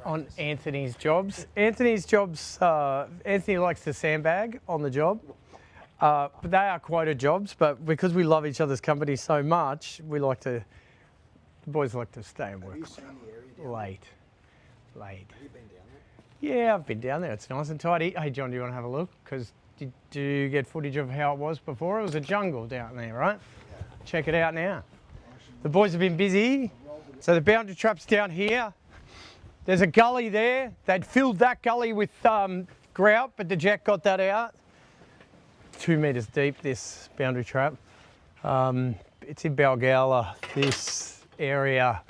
On Anthony's jobs. Anthony likes to sandbag on the job. But they are quoted jobs, but because we love each other's company so much, the boys like to stay and work. Have you seen the area late. Have you been down there? Yeah, I've been down there. It's nice and tidy. Hey, John, do you want to have a look? Because did you get footage of how it was before? It was a jungle down there, right? Yeah. Check it out now. The boys have been busy. So the boundary trap's down here. There's a gully there. They'd filled that gully with grout, but the jack got that out. 2 metres deep, this boundary trap. It's in Balgowlah. This area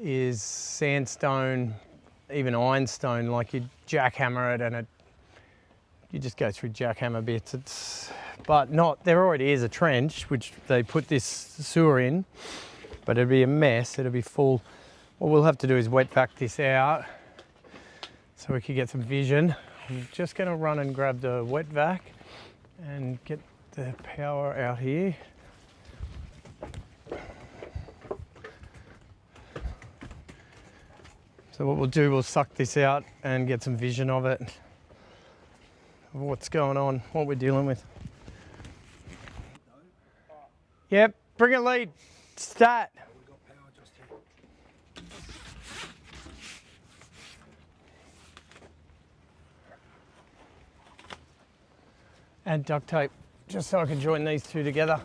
is sandstone, even ironstone, like you jackhammer it and you just go through jackhammer bits. There already is a trench, which they put this sewer in, but it'd be a mess, it'll be full. What we'll have to do is wet vac this out so we can get some vision. I'm just gonna run and grab the wet vac and get the power out here. So what we'll do, we'll suck this out and get some vision of it, of what's going on, what we're dealing with. Yep, bring a lead, start. And duct tape, just so I can join these two together.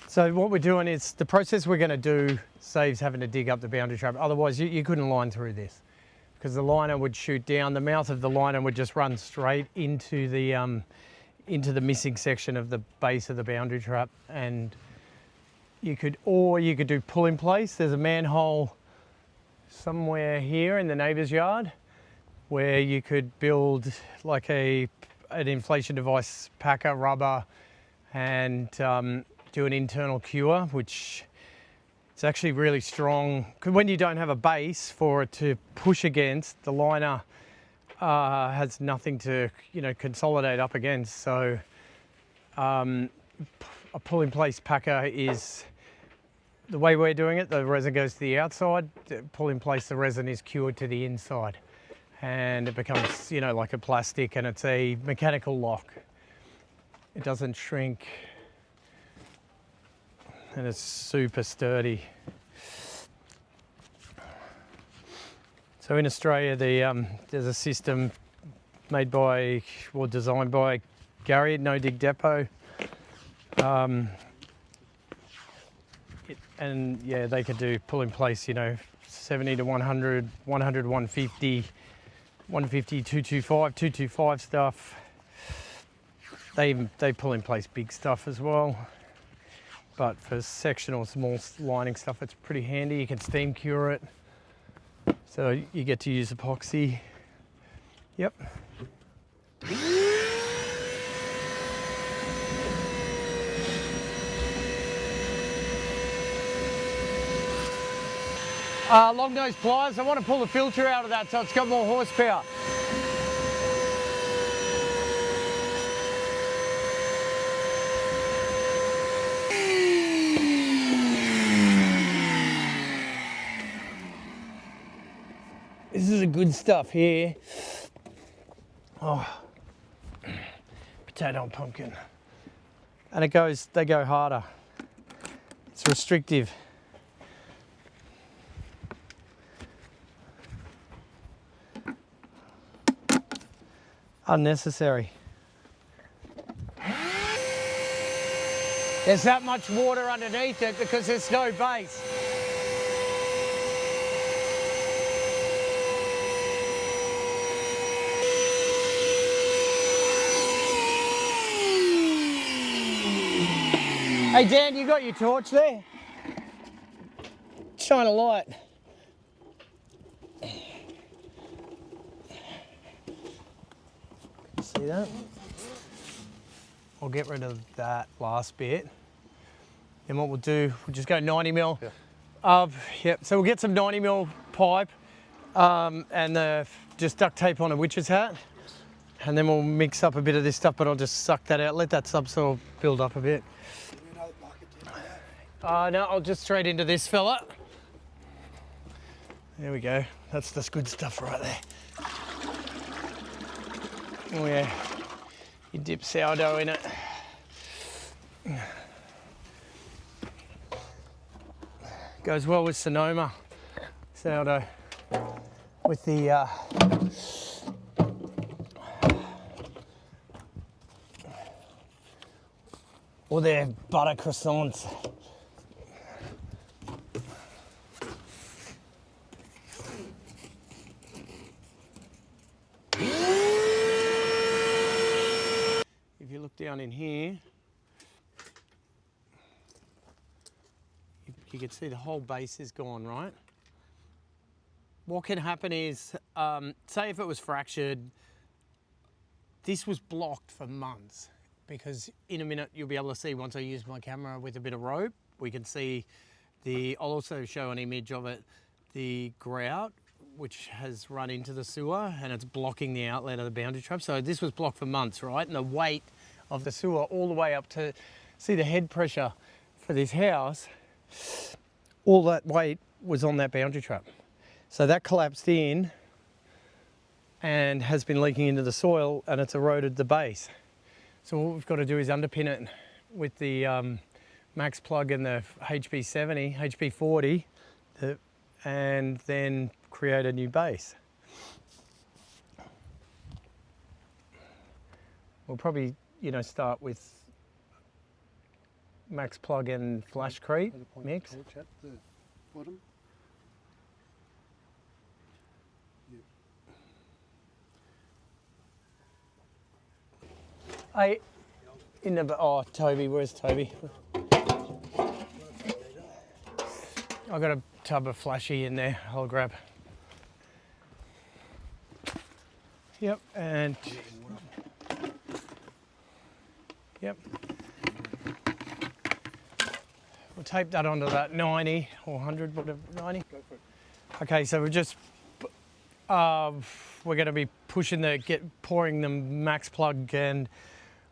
So what we're doing is, the process we're going to do saves having to dig up the boundary trap. Otherwise you couldn't line through this, because the liner would shoot down, the mouth of the liner would just run straight into the missing section of the base of the boundary trap. And you could do pull in place. There's a manhole somewhere here in the neighbour's yard where you could build like an inflation device, packer, rubber, and do an internal cure, which it's actually really strong. Because when you don't have a base for it to push against, the liner has nothing to consolidate up against. So a pull in place packer is the way we're doing it. The resin goes to the outside, pull in place, the resin is cured to the inside, and it becomes like a plastic, and it's a mechanical lock. It doesn't shrink, and it's super sturdy. So in Australia, there's a system made by, or designed by Gary at No Dig Depot. And yeah, they could do pull in place, 70 to 100, 100, 150, 150, 225, 225 stuff. They pull in place big stuff as well. But for sectional, small lining stuff, it's pretty handy. You can steam cure it. So you get to use epoxy. Yep. Long nose pliers. I want to pull the filter out of that so it's got more horsepower. This is the good stuff here. Oh, potato and pumpkin. And they go harder. It's restrictive. Unnecessary. There's that much water underneath it because there's no base. Hey Dan, you got your torch there? Shine a light. See that? I'll get rid of that last bit. Then what we'll do, we'll just go 90 mil. Yep, so we'll get some 90 mil pipe and just duct tape on a witch's hat. And then we'll mix up a bit of this stuff, but I'll just suck that out, let that subsoil build up a bit. No, I'll just straight into this fella. There we go. That's the good stuff right there. Oh yeah, you dip sourdough in it. Goes well with Sonoma sourdough. With the or their butter croissants. If you look down in here, you can see the whole base is gone, right? What can happen is, say if it was fractured, this was blocked for months, because in a minute you'll be able to see, once I use my camera with a bit of rope, we can see I'll also show an image of it, the grout, which has run into the sewer and it's blocking the outlet of the boundary trap. So this was blocked for months, right? And the weight of the sewer all the way up to, see the head pressure for this house, all that weight was on that boundary trap. So that collapsed in and has been leaking into the soil and it's eroded the base. So what we've got to do is underpin it with the max plug and the HB70, HB40, and then create a new base. We'll probably, start with max plug and flashcrete mix. At the bottom. Hey, Toby, where's Toby? I've got a tub of flashy in there, I'll grab. Yep, and yep. We'll tape that onto that 90 or 100, whatever, 90. Go for it. Okay, so we're going to be pouring the max plug, and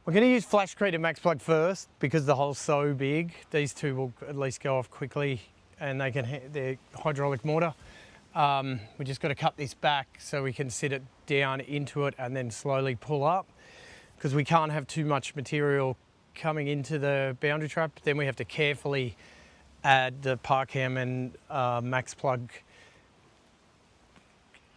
we're going to use flashcrete and max plug first because the hole's so big. These two will at least go off quickly, and they're hydraulic mortar. We just got to cut this back so we can sit it down into it and then slowly pull up, because we can't have too much material coming into the boundary trap. Then we have to carefully add the Parcam and max plug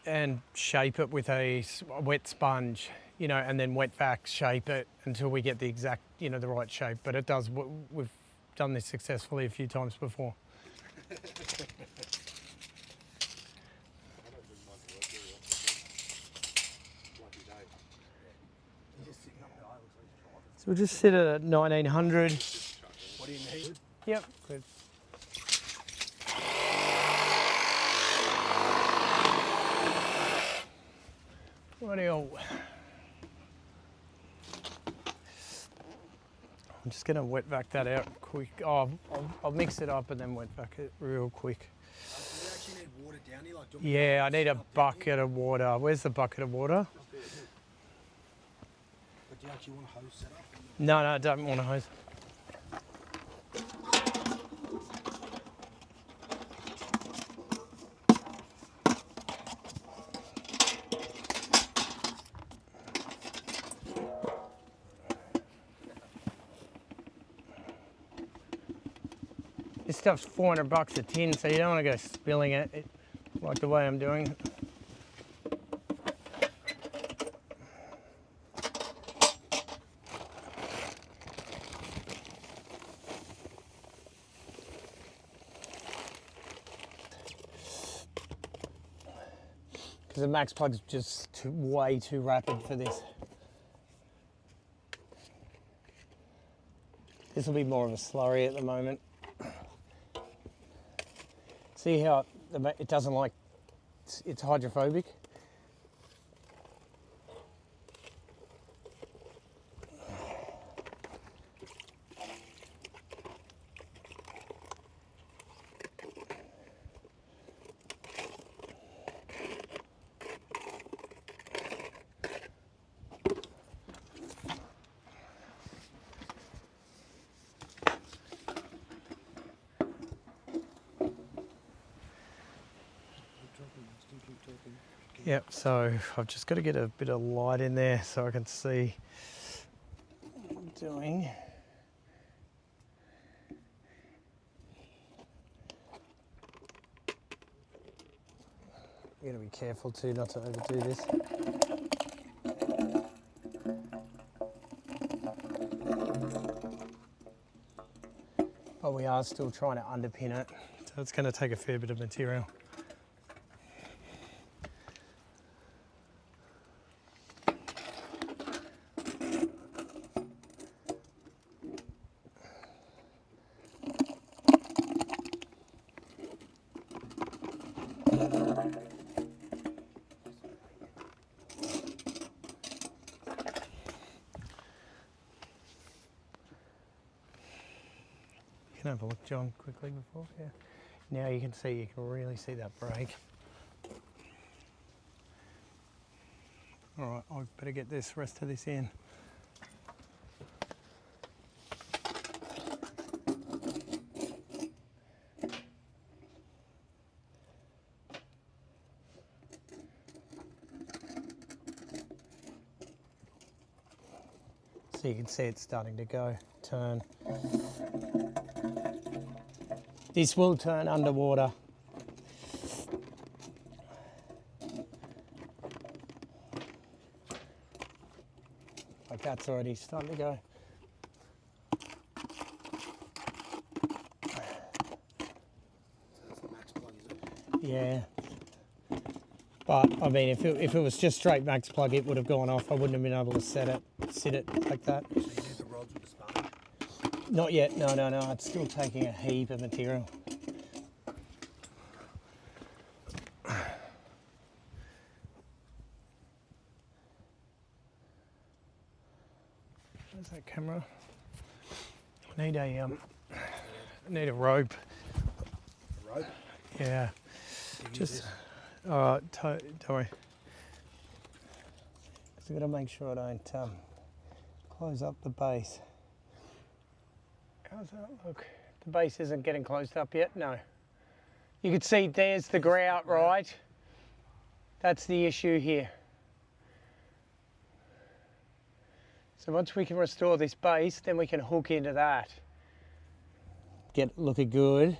and shape it with a wet sponge, and then wet vac shape it until we get the exact, the right shape. But it does, we've done this successfully a few times before. So we'll just sit at 1900. What do you need? Yep, good. Rightio. I'm just gonna wet vac that out quick. Oh, I'll mix it up and then wet vac it real quick. Do you actually need water down here? Yeah, I need a bucket of water. Where's the bucket of water? But do you actually want a hose set up? No, I don't want a hose. This stuff's $400 a tin, so you don't want to go spilling it like the way I'm doing it. Because the max plug's just way too rapid for this. This will be more of a slurry at the moment. See how it doesn't like, it's hydrophobic? Yep, so I've just got to get a bit of light in there so I can see what I'm doing. You got to be careful too not to overdo this. But we are still trying to underpin it, so it's going to take a fair bit of material. You can have a look, John, quickly before. Yeah. Now you can really see that break. All right, I better get this rest of this in. So you can see it's starting to go, turn. This will turn underwater. Like that's already starting to go. That's the max plug, is it? Yeah. But I mean, if it was just straight max plug, it would have gone off. I wouldn't have been able to sit it like that. So you did the rods with the sponge? Not yet, no. It's still taking a heap of material. Where's that camera? I need a rope. A rope? Yeah. Just, don't worry. I've got to make sure I don't close up the base. How's that look? The base isn't getting closed up yet? No. You can see there's the grout, right? That's the issue here. So once we can restore this base, then we can hook into that. Get it looking good.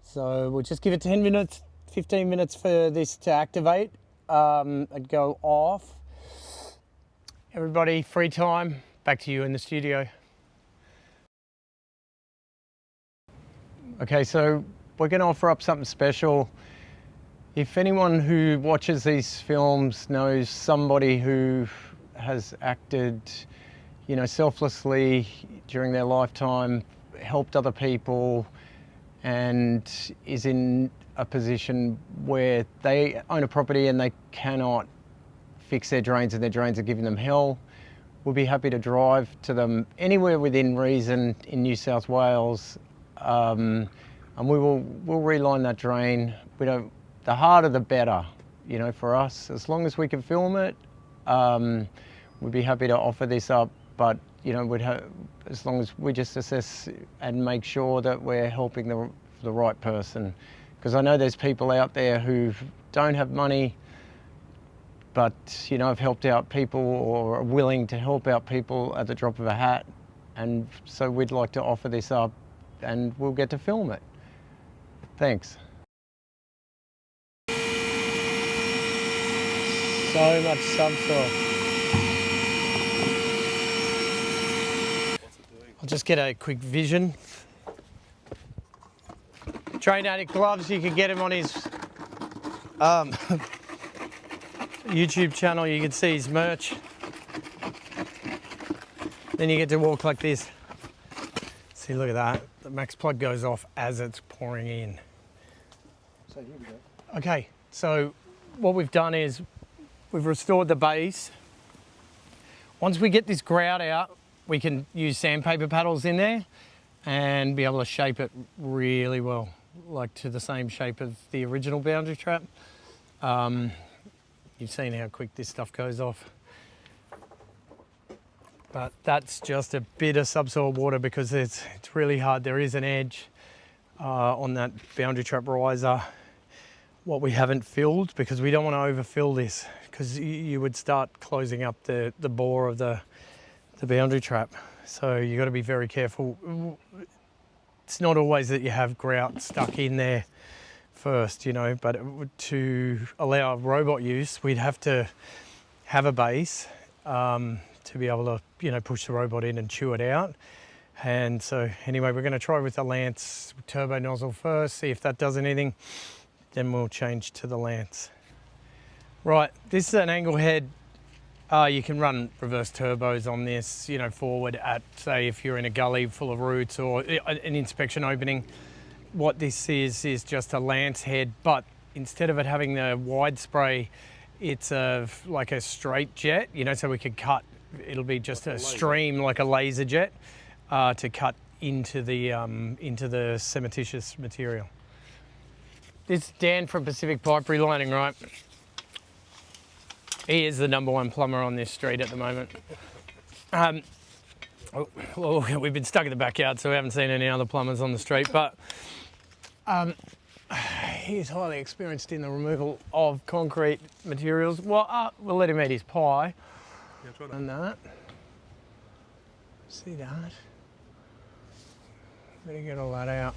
So we'll just give it 10 minutes, 15 minutes for this to activate and go off. Everybody, free time, back to you in the studio. Okay, so we're going to offer up something special. If anyone who watches these films knows somebody who has acted, you know, selflessly during their lifetime, helped other people, and is in a position where they own a property and they cannot fix their drains and their drains are giving them hell, we'll be happy to drive to them anywhere within reason in New South Wales, and we'll reline that drain. The harder the better, you know, for us. As long as we can film it, we'd be happy to offer this up. But you know, as long as we just assess and make sure that we're helping the right person, because I know there's people out there who don't have money, but you know, have helped out people or are willing to help out people at the drop of a hat, and so we'd like to offer this up, and we'll get to film it. Thanks. So much subsoil. I'll just get a quick vision. Train Addict gloves, you can get him on his YouTube channel. You can see his merch. Then you get to walk like this. See, look at that. The max plug goes off as it's pouring in. So here we go. Okay, so what we've done is we've restored the base. Once we get this grout out, we can use sandpaper paddles in there and be able to shape it really well, like to the same shape of the original boundary trap. You've seen how quick this stuff goes off. But that's just a bit of subsoil water because it's really hard. There is an edge on that boundary trap riser. what we haven't filled, because we don't want to overfill this, because you would start closing up the bore of the boundary trap. So you got to be very careful. It's not always that you have grout stuck in there first, you know, but to allow robot use, we'd have to have a base to be able to, you know, push the robot in and chew it out. And so anyway, we're going to try with the Lance turbo nozzle first, see if that does anything. Then we'll change to the Lance. Right, this is an angle head. You can run reverse turbos on this, you know, forward at, say, if you're in a gully full of roots or an inspection opening. What this is just a Lance head, but instead of it having the wide spray, it's like a straight jet, you know, so we could cut, it'll be just like a stream like a laser jet to cut into the cementitious material. This is Dan from Pacific Pipe Relining, right? He is the #1 plumber on this street at the moment. Well, we've been stuck in the backyard, so we haven't seen any other plumbers on the street, but he is highly experienced in the removal of concrete materials. Well, we'll let him eat his pie. Yeah, try that. And that. See that? Better get all that out.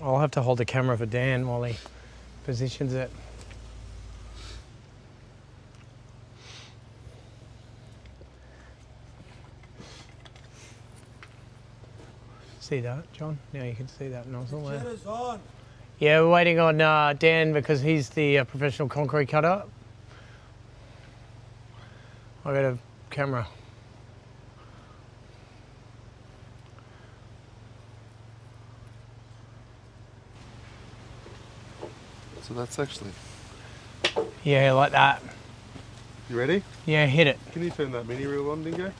I'll have to hold the camera for Dan while he positions it. See that, John? Now you can see that nozzle there. Jetter's on. Yeah, we're waiting on Dan because he's the professional concrete cutter. I got a camera. So that's actually... Yeah, like that. You ready? Yeah, hit it. Can you turn that mini reel on, Dingo?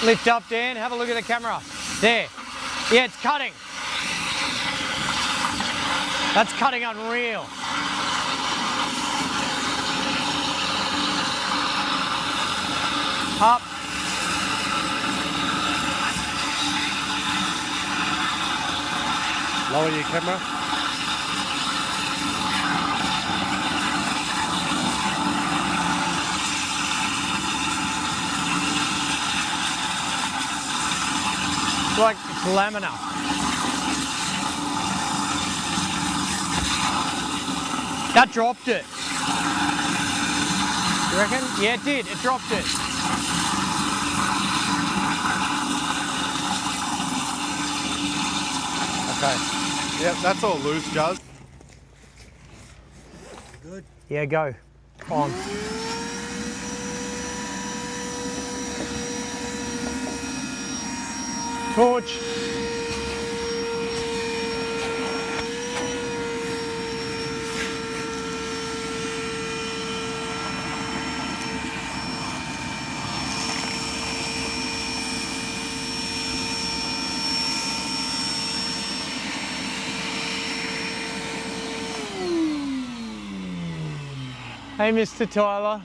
Lift up, Dan. Have a look at the camera. There. Yeah, it's cutting. That's cutting unreal. Up. Lower your camera. It's like it's laminar. That dropped it. You reckon? Yeah, it did. It dropped it. Okay. Yep, that's all loose, Juz. Good. Yeah, go. On. Torch. Hey, Mr. Tyler.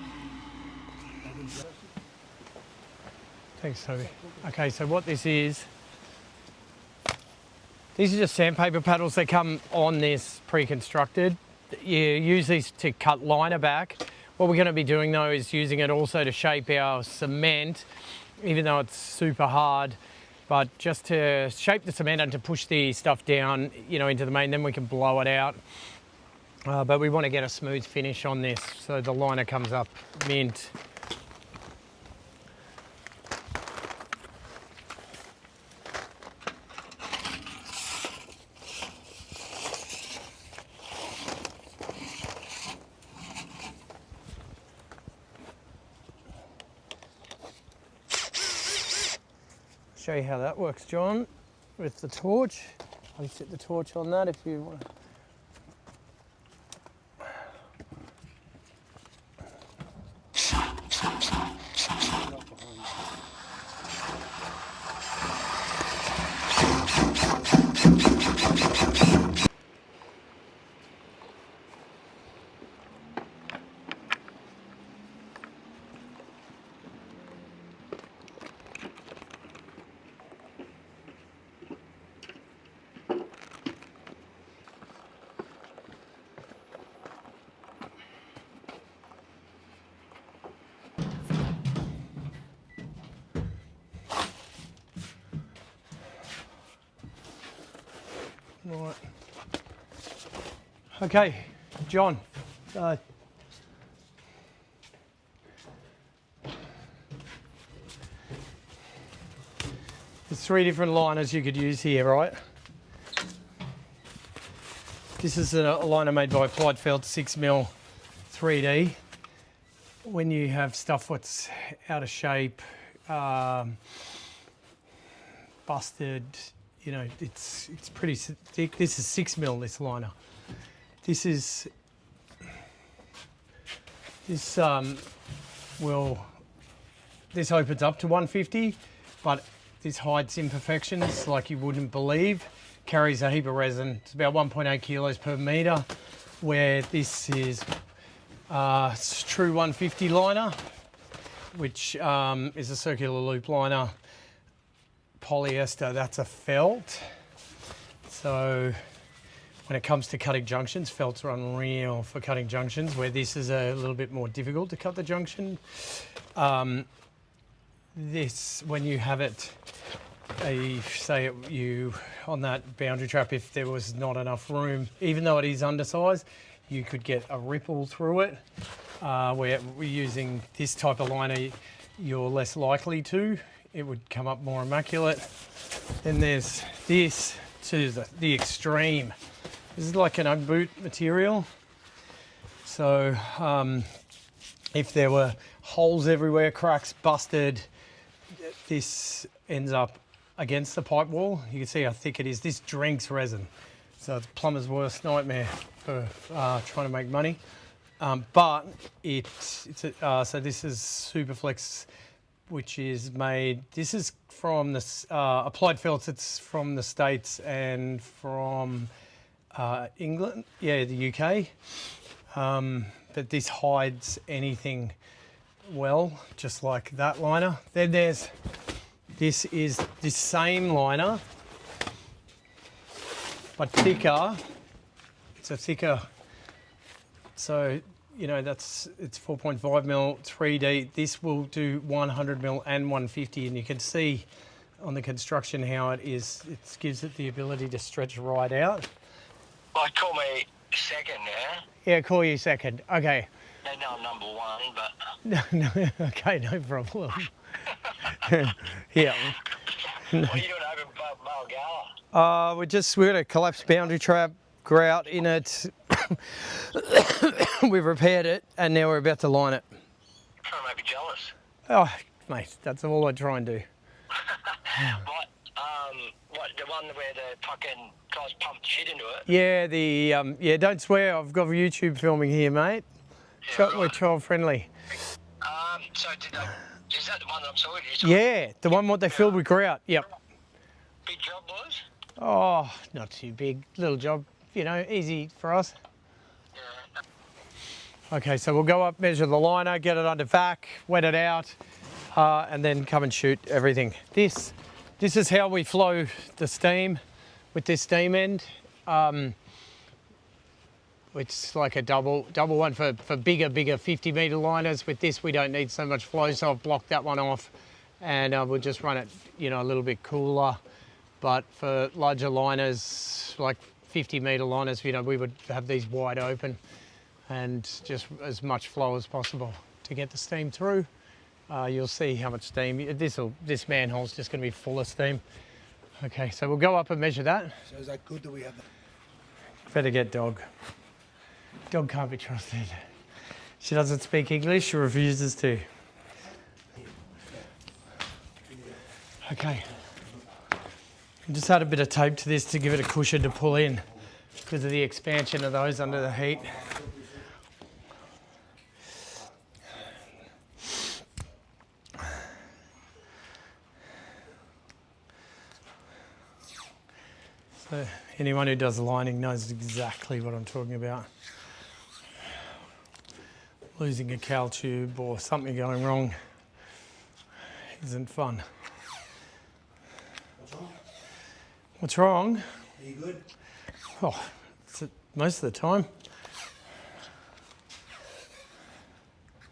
Thanks, Toby. Okay, so what this is, these are just sandpaper paddles that come on this pre-constructed. You use these to cut liner back. What we're going to be doing though is using it also to shape our cement, even though it's super hard, but just to shape the cement and to push the stuff down, you know, into the main, then we can blow it out. But we want to get a smooth finish on this so the liner comes up mint. Show you how that works, John, with the torch. I'll set the torch on that if you want to. Okay, John. There's 3 different liners you could use here, right? This is a liner made by Applied Felt 6mm 3D. When you have stuff that's out of shape, busted, you know, it's pretty thick. This is 6mm, this liner. This opens up to 150, but this hides imperfections like you wouldn't believe. Carries a heap of resin. It's about 1.8 kilos per metre, where this is true 150 liner, which is a circular loop liner. Polyester, that's a felt. So when it comes to cutting junctions, felts are unreal for cutting junctions, where this is a little bit more difficult to cut the junction. This, when you have it, say you on that boundary trap, if there was not enough room, even though it is undersized, you could get a ripple through it. Where we're using this type of liner, you're less likely to. It would come up more immaculate. Then there's this to the extreme. This is like an Ugg boot material. So if there were holes everywhere, cracks, busted, this ends up against the pipe wall. You can see how thick it is. This drinks resin. So it's plumber's worst nightmare for trying to make money. But so this is Superflex, which is made, this is from the Applied Felts. It's from the States and from England, yeah, the UK. But this hides anything well, just like that liner. Then this is the same liner, but thicker. It's a thicker, so you know, it's 4.5mm 3D. This will do 100mm and 150, and you can see on the construction how it is. It gives it the ability to stretch right out. Well, call me second, yeah? Yeah, call you second. Okay. They know I'm number 1, but... No, okay, no problem. Yeah. What are you doing over Balgowlah? We're going to collapse boundary trap, grout in it. We've repaired it, and now we're about to line it. Trying to make me jealous. Oh, mate, that's all I try and do. What, the one where the fucking guys pumped shit into it? Yeah, yeah, don't swear, I've got YouTube filming here, mate. Yeah, We're right. child friendly. So is that the one that I'm talking to? Yeah, the one what they filled with grout, yep. Big job, boys? Oh, not too big, little job, you know, easy for us. Yeah. Okay, so we'll go up, measure the liner, get it under vac, wet it out, and then come and shoot everything. This is how we flow the steam with this steam end. It's like a double one for bigger 50-metre liners. With this, we don't need so much flow, so I've blocked that one off, and we'll just run it, you know, a little bit cooler. But for larger liners, like 50-metre liners, you know, we would have these wide open and just as much flow as possible to get the steam through. You'll see how much steam. This manhole's just going to be full of steam. Okay, so we'll go up and measure that. So is that good that we have that? Better get dog. Dog can't be trusted. She doesn't speak English, she refuses to. Okay. I just add a bit of tape to this to give it a cushion to pull in because of the expansion of those under the heat. So anyone who does lining knows exactly what I'm talking about. Losing a cowl tube or something going wrong isn't fun. What's wrong? Are you good? Oh, most of the time.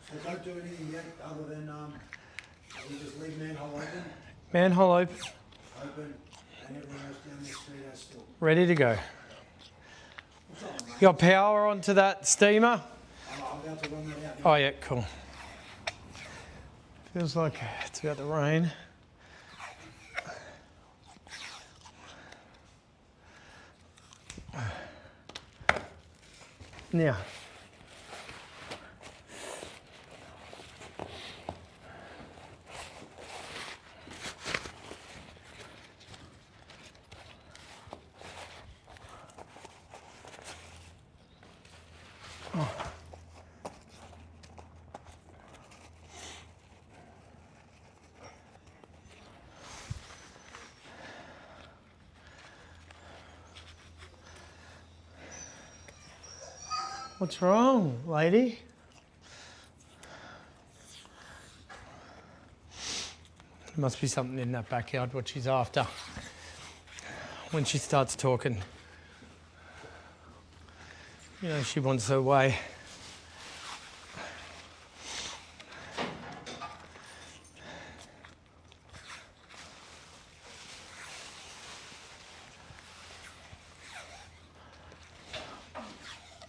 So don't do anything yet other than we just leave manhole open, Manhole open, and everything else down there straight out still. ready to go. You got power onto that steamer? I'm about to run that out. Oh yeah, cool. Feels like it's about to rain. Now, what's wrong, lady? There must be something in that backyard, what she's after. When she starts talking, you know, she wants her way.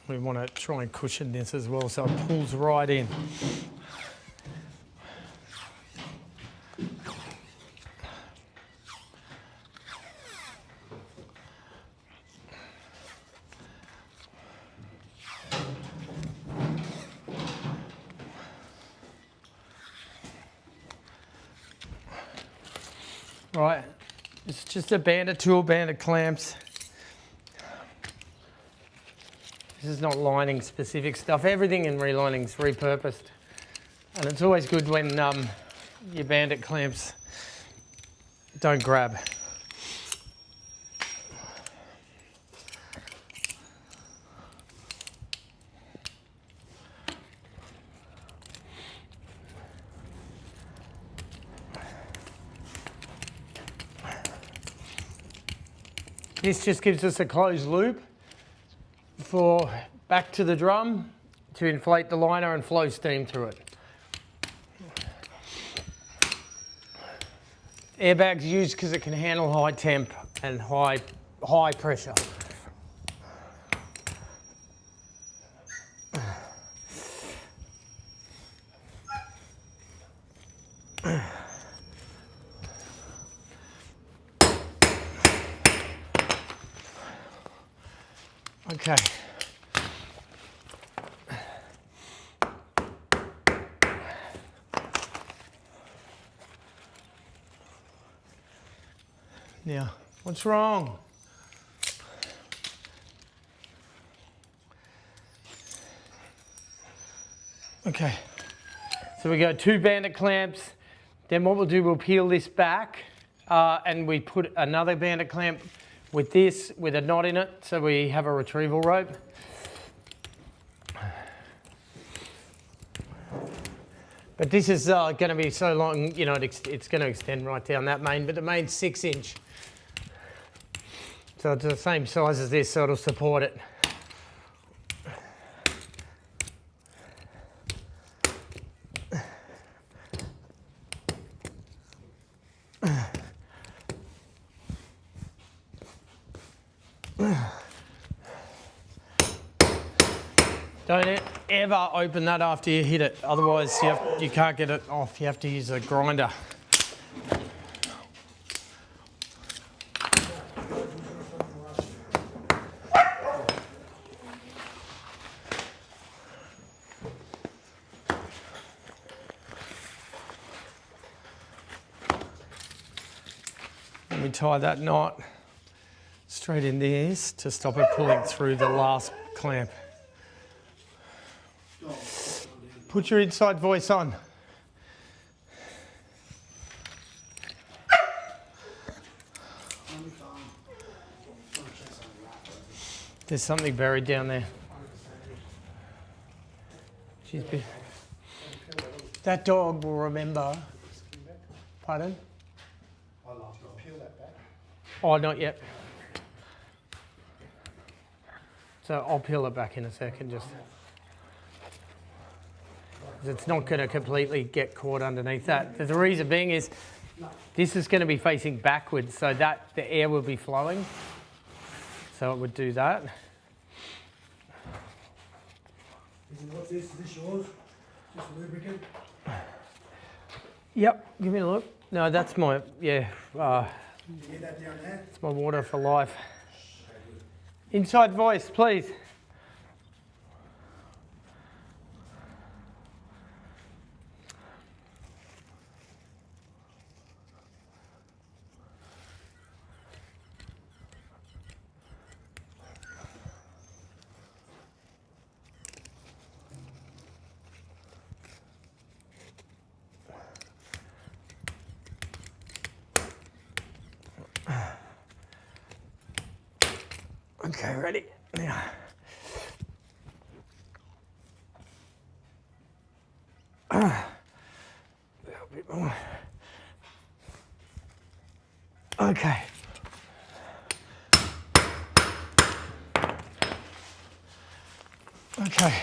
We want to try and cushion this as well so it pulls right in. Right, it's just a band of tool, band of clamps. This is not lining specific stuff. Everything in relining is repurposed. And it's always good when your bandit clamps don't grab. This just gives us a closed loop for back to the drum to inflate the liner and flow steam through it. Airbag's used because it can handle high temp and high pressure. Okay. Now, what's wrong? Okay, so we go 2 bandit clamps. Then what we'll do, we'll peel this back and we put another bandit clamp with this, with a knot in it, so we have a retrieval rope. But this is going to be so long, you know, it's going to extend right down that main, but the main's 6 inch. So it's the same size as this, so it'll support it. Don't ever open that after you hit it, otherwise you can't get it off. You have to use a grinder. Let me tie that knot straight in this to stop it pulling through the last clamp. Put your inside voice on. There's something buried down there. That dog will remember. Pardon? Oh, not yet. So I'll peel it back in a second, just. It's not going to completely get caught underneath that. The reason being is this is going to be facing backwards, so that the air will be flowing. So it would do that. What's this? Is this yours? Just lubricant? Yep, give me a look. No, that's my, yeah, You get that down there? it's my water for life. Inside voice, please. Okay, ready? Now. A bit more. Okay. Okay.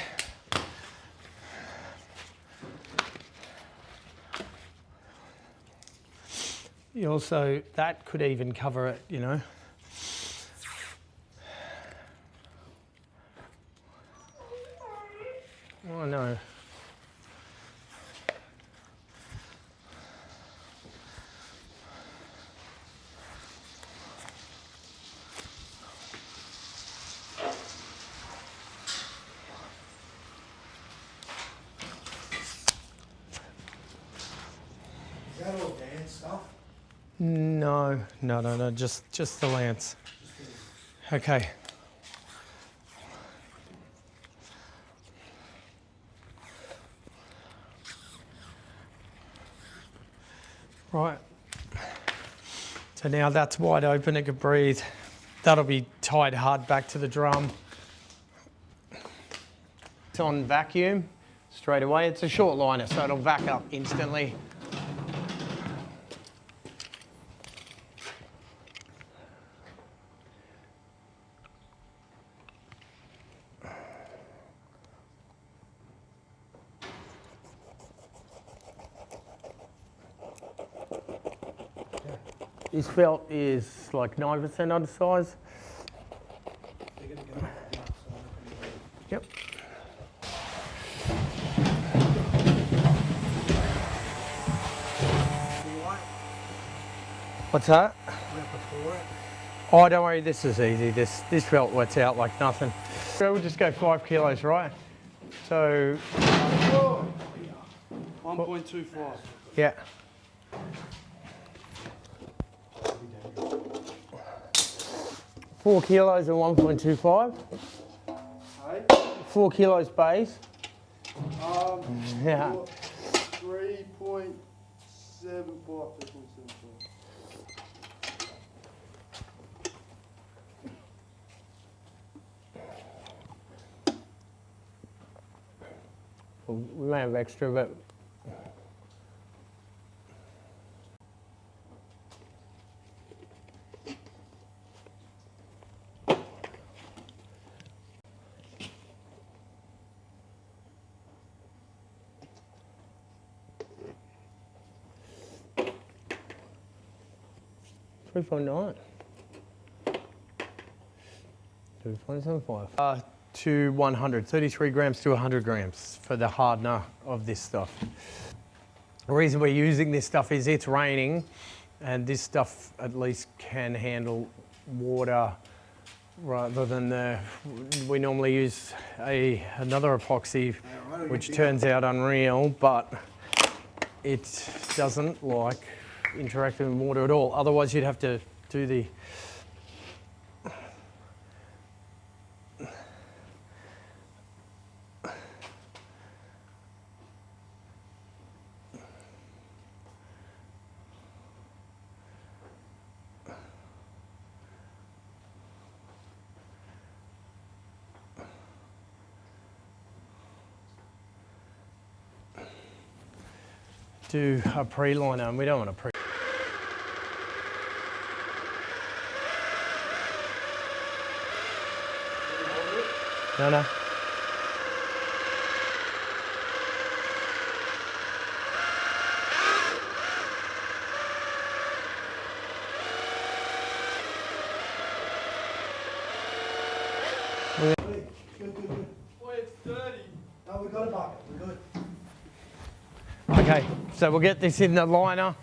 You also, that could even cover it, you know. Oh no. Is that all Dan stuff? No, just the lance. Okay. Right. So now that's wide open, it can breathe. That'll be tied hard back to the drum. It's on vacuum straight away. It's a short liner, so it'll vac up instantly. This felt is like 9% undersize. They're going to go up the outside. Yep. What's that? Oh, don't worry, this is easy. This felt wets out like nothing. So we'll just go 5 kilos, right? So, 1.25. yeah. Four kilos and 1.25. Hey? 4 kilos base. Yeah. 3.75. Well, we may have extra, but 3.9. 2.75. To 100, 33 grams to 100 grams for the hardener of this stuff. The reason we're using this stuff is it's raining and this stuff at least can handle water rather than we normally use another epoxy which turns out unreal, but it doesn't like interacting with water at all. Otherwise you'd have to do the do a pre-liner, and we don't want a pre. No. Boy, it's dirty. No, Okay, so we'll get this in the liner.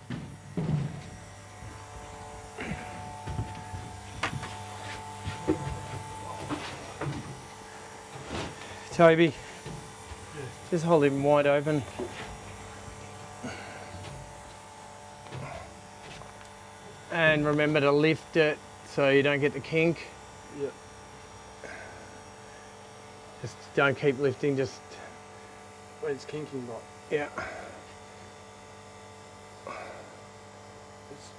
Toby, just hold him wide open. And remember to lift it so you don't get the kink. Yep. Just don't keep lifting, just, Wait, it's kinking, but yeah. it's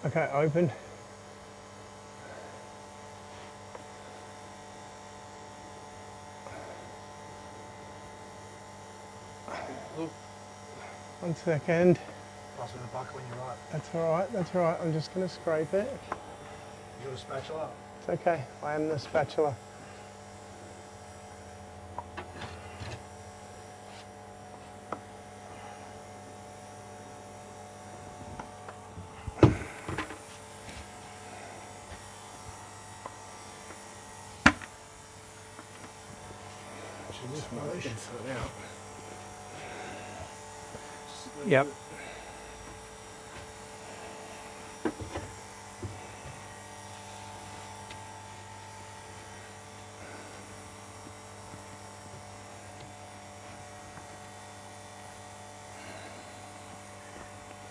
Okay, open. look. 1 second. Pass me the bucket when you're right. That's all right, that's all right. I'm just gonna scrape it. You got a spatula? It's okay, I am the spatula. Yep.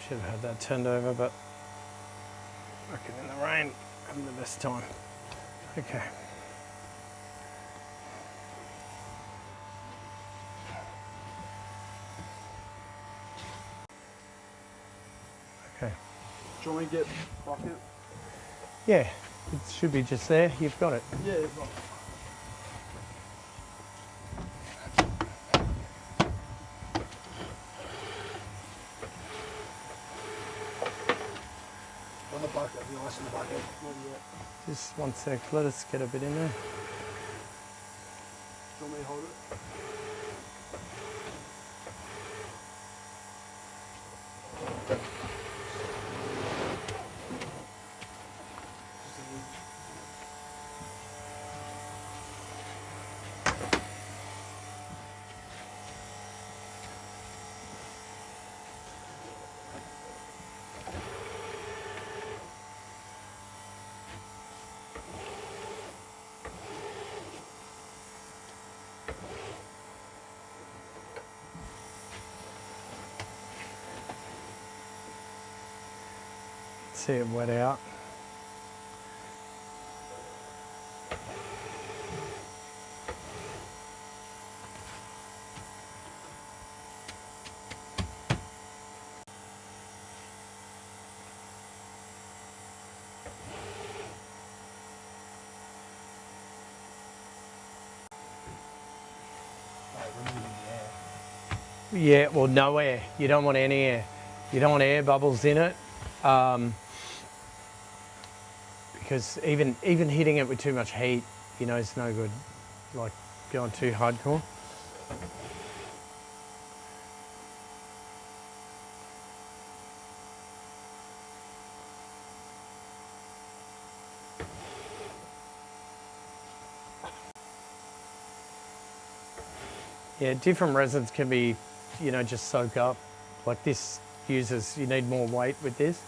Should have had that turned over, but I reckon in the rain, having the best time. Okay. Okay. Do you want me to get bucket? Yeah, it should be just there. You've got it. Yeah, right. On the bucket, the ice in the bucket. Not yet. Just 1 sec. Let us get a bit in there. Do you want me to hold it? See it wet out. Yeah, well, no air. You don't want any air. You don't want air bubbles in it. Because even hitting it with too much heat, you know, it's no good. Like going too hardcore. Yeah, different resins can be, you know, just soak up. Like this uses, you need more weight with this.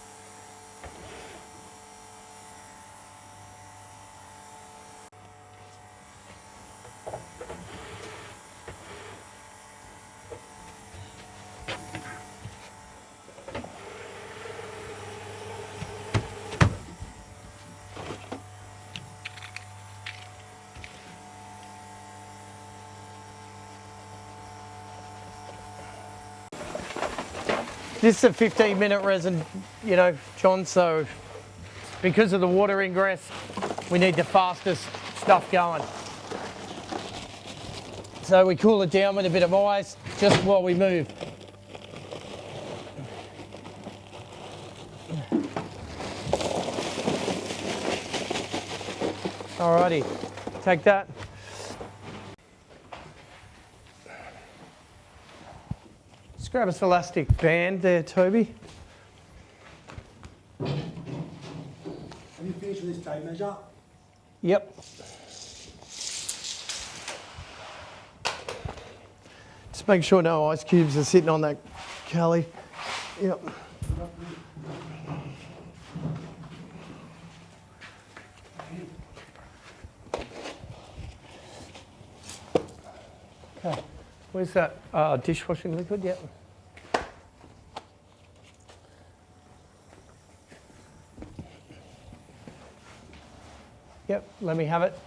This is a 15-minute resin, you know, John, so because of the water ingress, we need the fastest stuff going. So we cool it down with a bit of ice just while we move. Alrighty, take that. Just grab us elastic band there, Toby. Have you finished with this tape measure. Yep. Just make sure no ice cubes are sitting on that Kelly. Yep. Okay. Where's that dishwashing liquid? Yep. Yep, let me have it.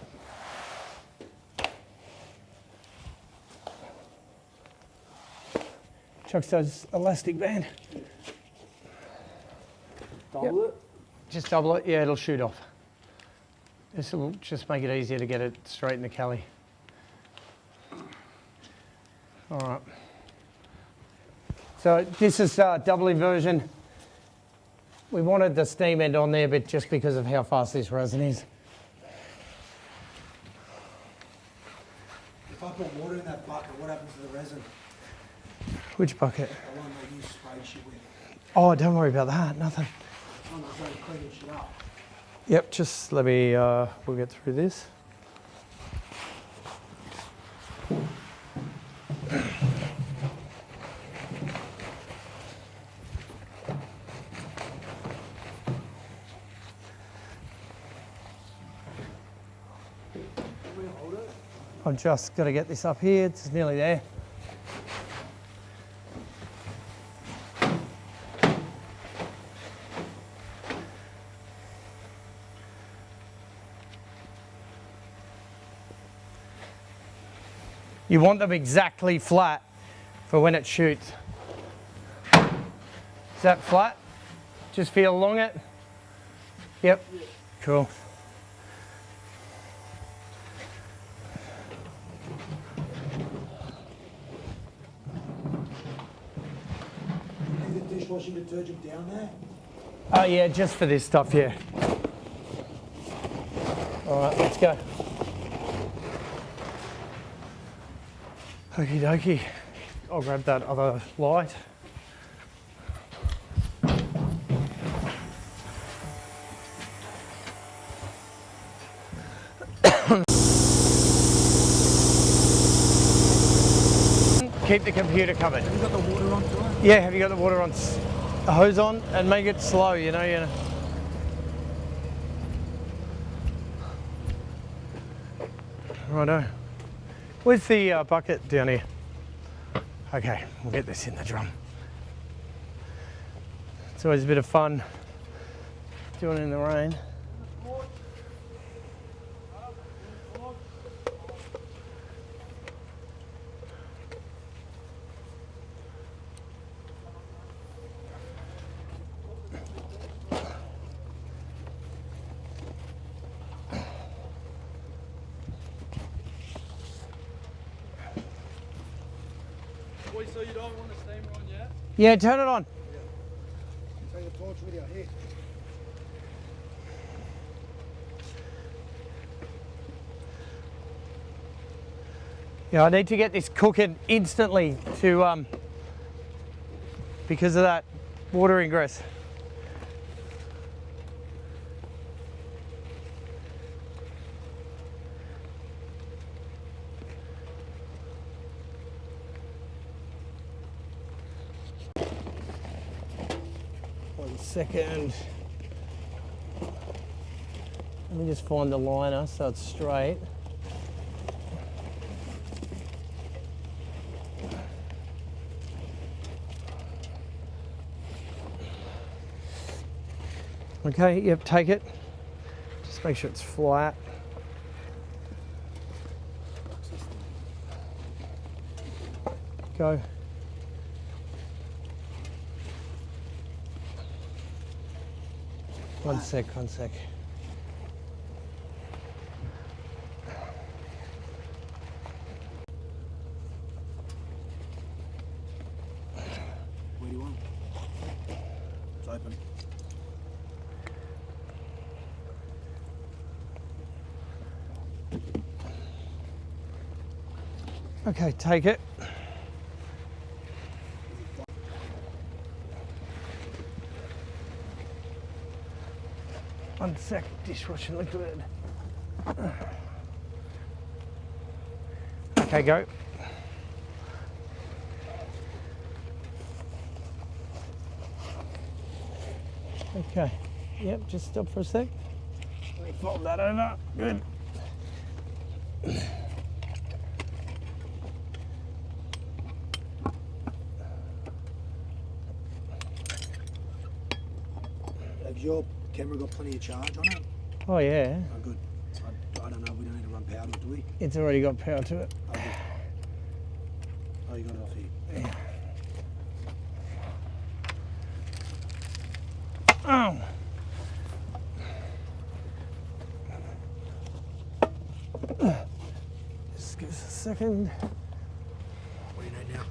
Chuck's those elastic band. Double it. Just double it, yeah, it'll shoot off. This will just make it easier to get it straight in the Kelly. All right. So this is double inversion. We wanted the steam end on there, but just because of how fast this resin is. If I put water in that bucket, what happens to the resin? Which bucket? The one that you sprayed shit with. Oh, don't worry about that, nothing. As long as they clean shit up. Yep, just let me, we'll get through this. I've just got to get this up here, it's nearly there. You want them exactly flat for when it shoots. Is that flat? Just feel along it? Yep. Cool. Leave the dishwashing detergent down there. Oh yeah, just for this stuff, yeah. All right, let's go. Okie dokie. I'll grab that other light. Keep the computer covered. Have you got the water on to it? Yeah, have you got the water on? A hose on and make it slow, you know. Righto. Where's the bucket down here? Okay, we'll get this in the drum. It's always a bit of fun doing it in the rain. Wait, so you don't want the steamer on yet? Yeah, turn it on. Take a torch with you here. Yeah, I need to get this cooking instantly to because of that water ingress. One second. Let me just find the liner so it's straight. Okay, yep, take it. Just make sure it's flat. Go. One sec, one sec. Where do you want? It's open. Okay, take it. 1 sec, dishwashing liquid. Okay, go. Okay, yep, just stop for a sec. Let me fold that over, good. Has your camera got plenty of charge on it? Oh yeah, Oh, good. I don't know, we don't need to run power to it, do we? it's already got power to it. Oh, good. Oh, you got it off here. Oh. Just give us a second. What do you need now?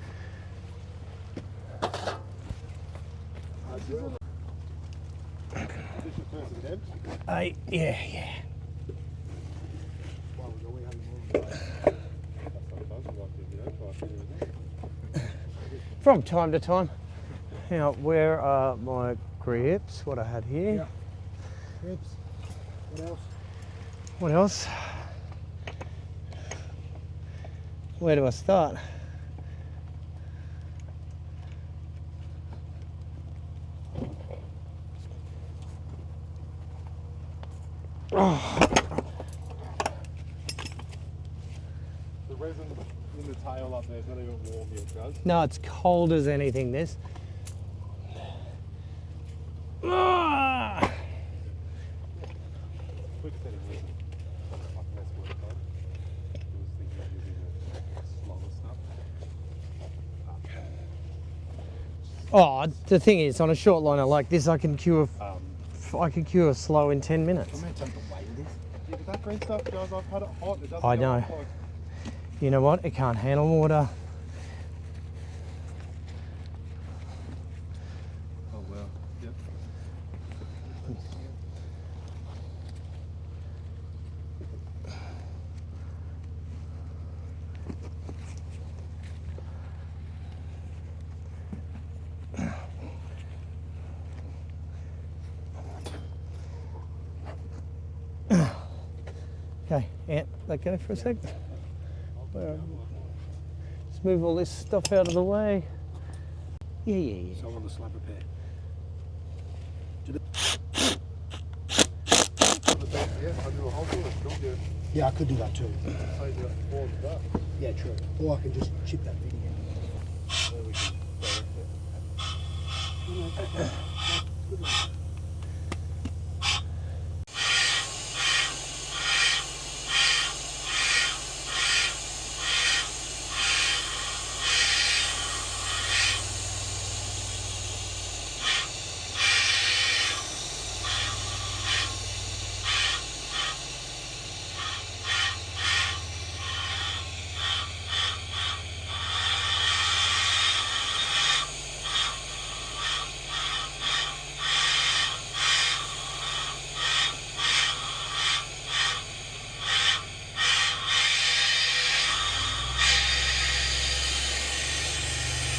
Yeah. From time to time. Now, where are my grips? What I had here? Yeah. Grips. What else? What else? Where do I start? Oh. The resin in the tail up there is not even warm yet, guys. No, it's cold as anything, this. Ah. Quick setting resin. Like less work done. I was thinking of using the slower stuff. Oh, the thing is, on a short liner like this, I can cure slow in 10 minutes. I'm going to take the weight of this. Yeah, but that green stuff, guys, I've had it hot. It doesn't I go know. up like- You know what? It can't handle water. Oh wow. Yep. Okay, Ant, let go for a sec. Just move all this stuff out of the way. Yeah. So on the slab repair. Yeah, I do a whole thing. It's cool, yeah. Yeah, I could do that too. So you got four of that. Yeah, true. Or I can just chip that bit again. Then we can direct it. No, it's okay. No, it's good enough.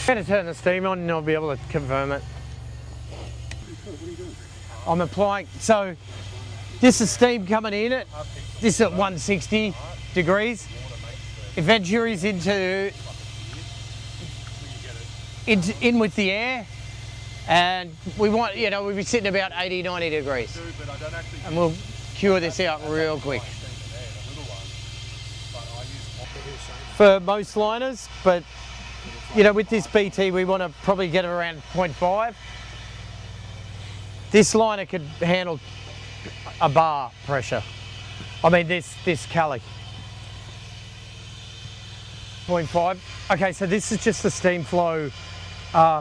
I'm going to turn the steam on and I'll be able to confirm it. I'm applying, so this is steam coming in at, this is at 160 degrees. It ventures in with the air, and we want, we'll be sitting about 80, 90 degrees. And we'll cure this out real quick. For most liners, but with this BT, we want to probably get it around 0.5. This liner could handle a bar pressure. I mean, this Cali. 0.5. Okay, so this is just the steam flow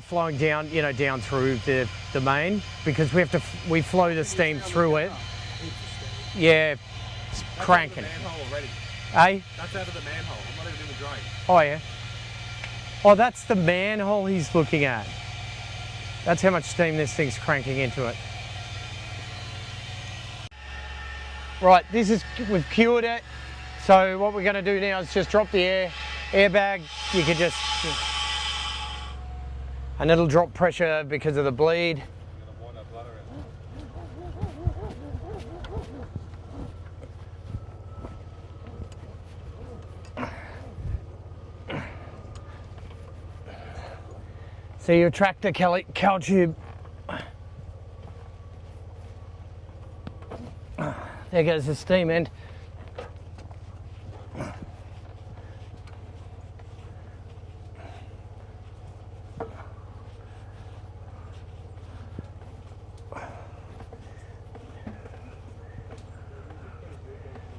flowing down, down through the main, because we flow the steam through it. Yeah, it's cranking. Manhole already. Eh? That's out of the manhole. I'm not even in the drain. Oh yeah. Oh, that's the manhole he's looking at. That's how much steam this thing's cranking into it. Right, we've cured it. So what we're going to do now is just drop the airbag. You can just, and it'll drop pressure because of the bleed. I'm going to wind that bladder out. So your tractor cowl tube. There goes the steam end.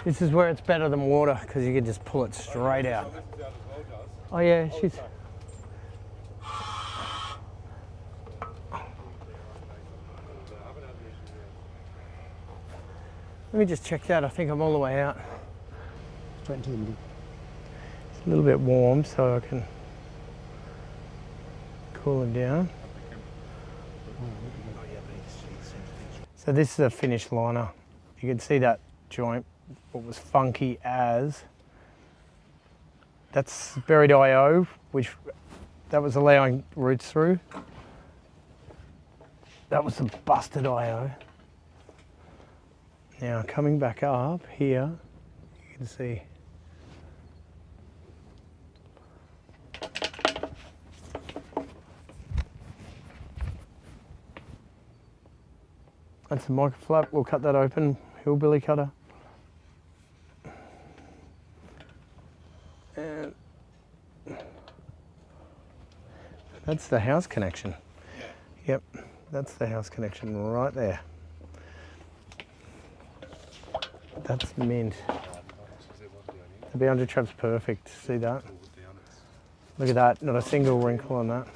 This is where it's better than water because you can just pull it straight out. Oh yeah, she's... Let me just check that. I think I'm all the way out. It's a little bit warm, so I can cool it down. So this is a finished liner. You can see that joint, what was funky as. That's buried IO, which that was allowing roots through. That was the busted IO. Now coming back up here, you can see that's the micro flap. We'll cut that open, hillbilly cutter. And that's the house connection. Yep, that's the house connection right there. That's mint. The boundary trap's perfect. See that? Look at that, not a single wrinkle on that.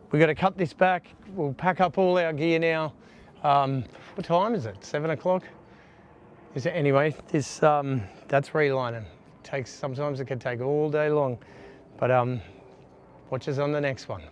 We've got to cut this back. We'll pack up all our gear now. What time is it? 7 o'clock? Is it anyway? This that's relining. Sometimes it can take all day long, but watch us on the next one.